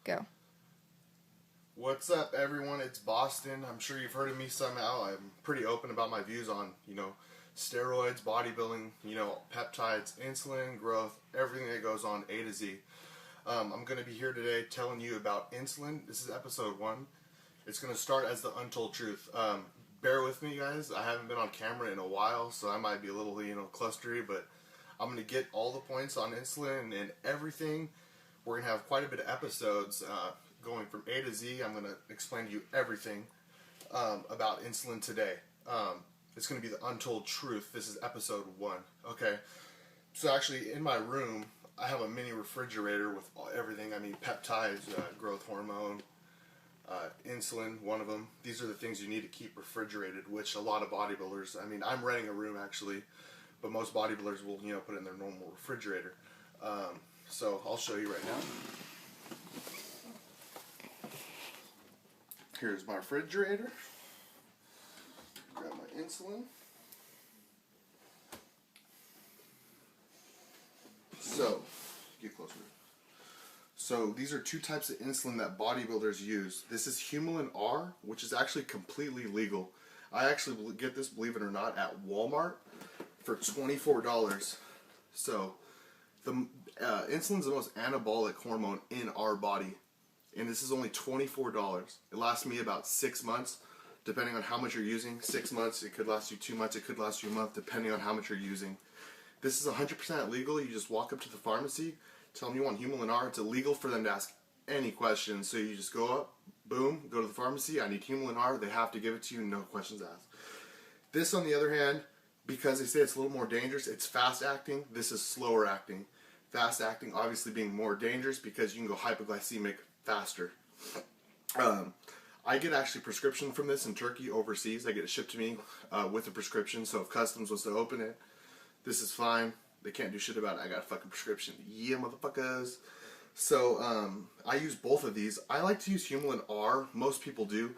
Go. What's up, everyone? It's Bostin. I'm sure you've heard of me somehow. I'm pretty open about my views on, steroids, bodybuilding, peptides, insulin, growth, everything that goes on A to Z. I'm going to be here today telling you about insulin. This is episode 1. It's going to start as the untold truth. Bear with me, guys. I haven't been on camera in a while, so I might be a little, clustery, but I'm going to get all the points on insulin and everything. We're going to have quite a bit of episodes going from A to Z. I'm going to explain to you everything about insulin today. It's going to be the untold truth. This is episode 1. Okay. So actually, in my room, I have a mini refrigerator with everything. I mean, peptides, growth hormone, insulin, one of them. These are the things you need to keep refrigerated, which a lot of bodybuilders, I'm renting a room actually, but most bodybuilders will, put it in their normal refrigerator. So I'll show you right now. Here's my refrigerator. Grab my insulin. So, get closer. So these are two types of insulin that bodybuilders use. This is Humulin R, which is actually completely legal. I actually get this, believe it or not, at Walmart for $24. So the insulin is the most anabolic hormone in our body, and this is only $24. It lasts me about 6 months, depending on how much you're using. 6 months, it could last you 2 months, it could last you a month, depending on how much you're using. This is 100% legal. You just walk up to the pharmacy, tell them you want Humulin R. It's illegal for them to ask any questions, so you just go up, boom, go to the pharmacy, I need Humulin R. They have to give it to you, no questions asked. This, on the other hand, because they say it's a little more dangerous, it's fast acting. This is slower acting. Fast acting obviously being more dangerous because you can go hypoglycemic faster. I get actually prescription from this in Turkey overseas. I get it shipped to me with a prescription, so if customs was to open it, this is fine. They can't do shit about it. I got a fucking prescription. Yeah, motherfuckers. So I use both of these. I like to use Humulin R. Most people do.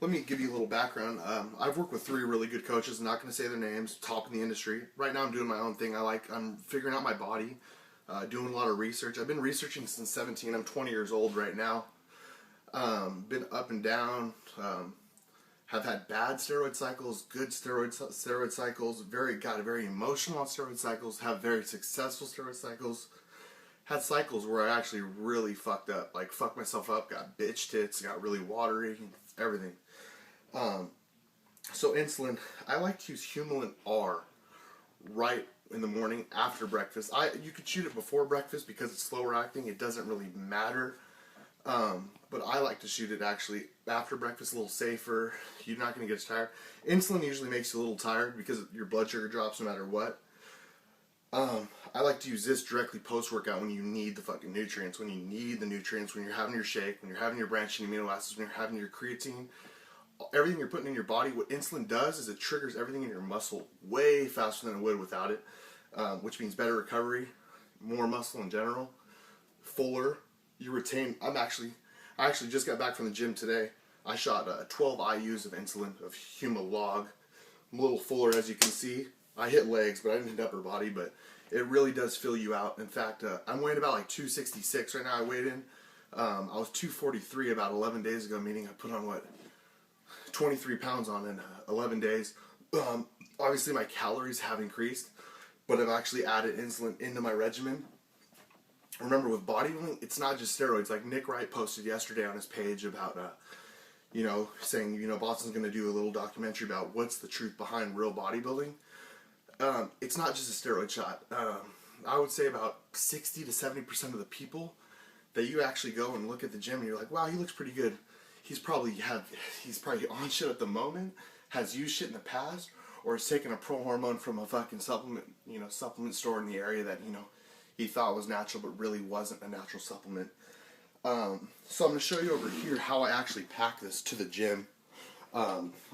Let me give you a little background. I've worked with 3 really good coaches. I'm not going to say their names. Top in the industry. Right now I'm doing my own thing. I'm figuring out my body. Doing a lot of research. I've been researching since 17. I'm 20 years old right now. Been up and down. Have had bad steroid cycles, good steroid cycles. Got very emotional on steroid cycles. Have very successful steroid cycles. Had cycles where I actually really fucked up. Like fucked myself up. Got bitch tits. Got really watery. Everything. So insulin. I like to use Humulin R right in the morning after breakfast. You could shoot it before breakfast because it's slower acting. It doesn't really matter. But I like to shoot it actually after breakfast, a little safer. You're not going to get as tired. Insulin usually makes you a little tired because your blood sugar drops no matter what. I like to use this directly post-workout when you need the fucking nutrients. When you need the nutrients, when you're having your shake, when you're having your branching amino acids, when you're having your creatine. Everything you're putting in your body, what insulin does is it triggers everything in your muscle way faster than it would without it, which means better recovery, more muscle in general, fuller. You retain. I actually just got back from the gym today. I shot 12 IUs of insulin, of Humalog. I'm a little fuller, as you can see. I hit legs, but I didn't hit upper body, but it really does fill you out. In fact, I'm weighing about like 266 right now. I weighed in. I was 243 about 11 days ago, meaning I put on, 23 pounds on in 11 days. Obviously, my calories have increased, but I've actually added insulin into my regimen. Remember, with bodybuilding, it's not just steroids. Like Nick Wright posted yesterday on his page about, saying, Boston's going to do a little documentary about what's the truth behind real bodybuilding. It's not just a steroid shot. I would say about 60 to 70% of the people that you actually go and look at the gym and you're like, wow, he looks pretty good. He's probably on shit at the moment, has used shit in the past, or has taken a pro hormone from a fucking supplement store in the area that, he thought was natural but really wasn't a natural supplement. So I'm going to show you over here how I actually pack this to the gym.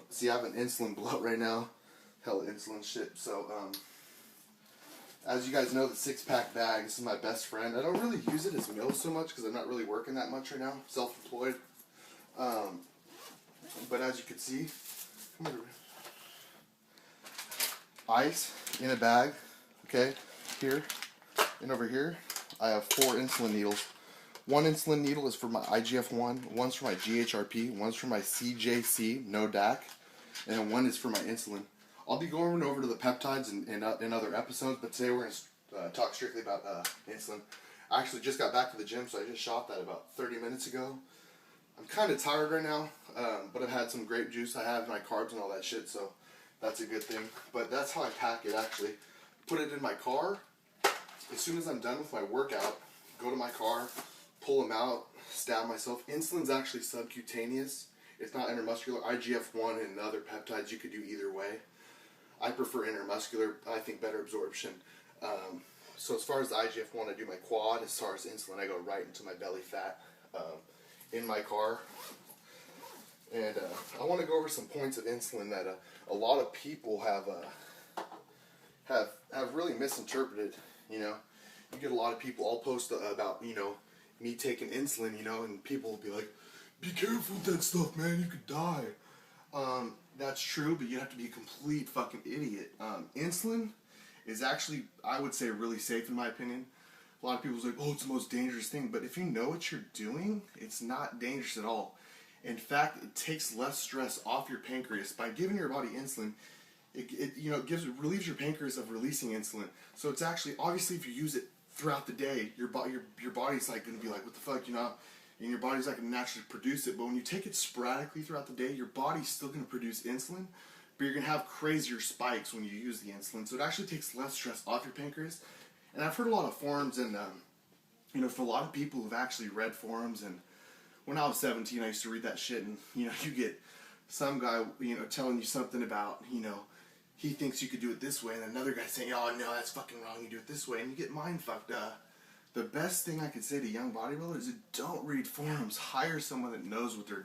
See, I have an insulin bloat right now. Hella insulin shit. So, as you guys know, the 6-pack bag, this is my best friend. I don't really use it as meals so much because I'm not really working that much right now. Self-employed. But as you can see, ice in a bag, okay, here. And over here, I have 4 insulin needles. One insulin needle is for my IGF-1, one's for my GHRP, one's for my CJC, no DAC, and then one is for my insulin. I'll be going over to the peptides in other episodes, but today we're going to talk strictly about insulin. I actually just got back to the gym, so I just shot that about 30 minutes ago. I'm kind of tired right now, but I've had some grape juice. I have my carbs and all that shit, so that's a good thing. But that's how I pack it, actually. Put it in my car. As soon as I'm done with my workout, go to my car, pull them out, stab myself. Insulin's actually subcutaneous. It's not intermuscular. IGF-1 and other peptides, you could do either way. I prefer intermuscular. I think better absorption. So as far as the IGF-1, I do my quad. As far as insulin, I go right into my belly fat in my car. And I want to go over some points of insulin that a lot of people have really misinterpreted. You know, you get a lot of people. I'll post about me taking insulin, and people will be like, "Be careful with that stuff, man. You could die." That's true, but you have to be a complete fucking idiot. Insulin is actually, I would say, really safe in my opinion. A lot of people's like, "Oh, it's the most dangerous thing," but if you know what you're doing, it's not dangerous at all. In fact, it takes less stress off your pancreas by giving your body insulin. It relieves your pancreas of releasing insulin. So it's actually, obviously, if you use it throughout the day, your body's like going to be like, "What the fuck," and your body's not going to naturally produce it. But when you take it sporadically throughout the day, your body's still going to produce insulin, but you're going to have crazier spikes when you use the insulin. So it actually takes less stress off your pancreas. And I've heard a lot of forums, and for a lot of people who've actually read forums, and when I was 17, I used to read that shit, and you get some guy telling you something about he thinks you could do it this way, and another guy saying, "Oh no, that's fucking wrong, you do it this way," and you get mind fucked up. The best thing I could say to young bodybuilders is don't read forums. Hire someone that knows what they're doing.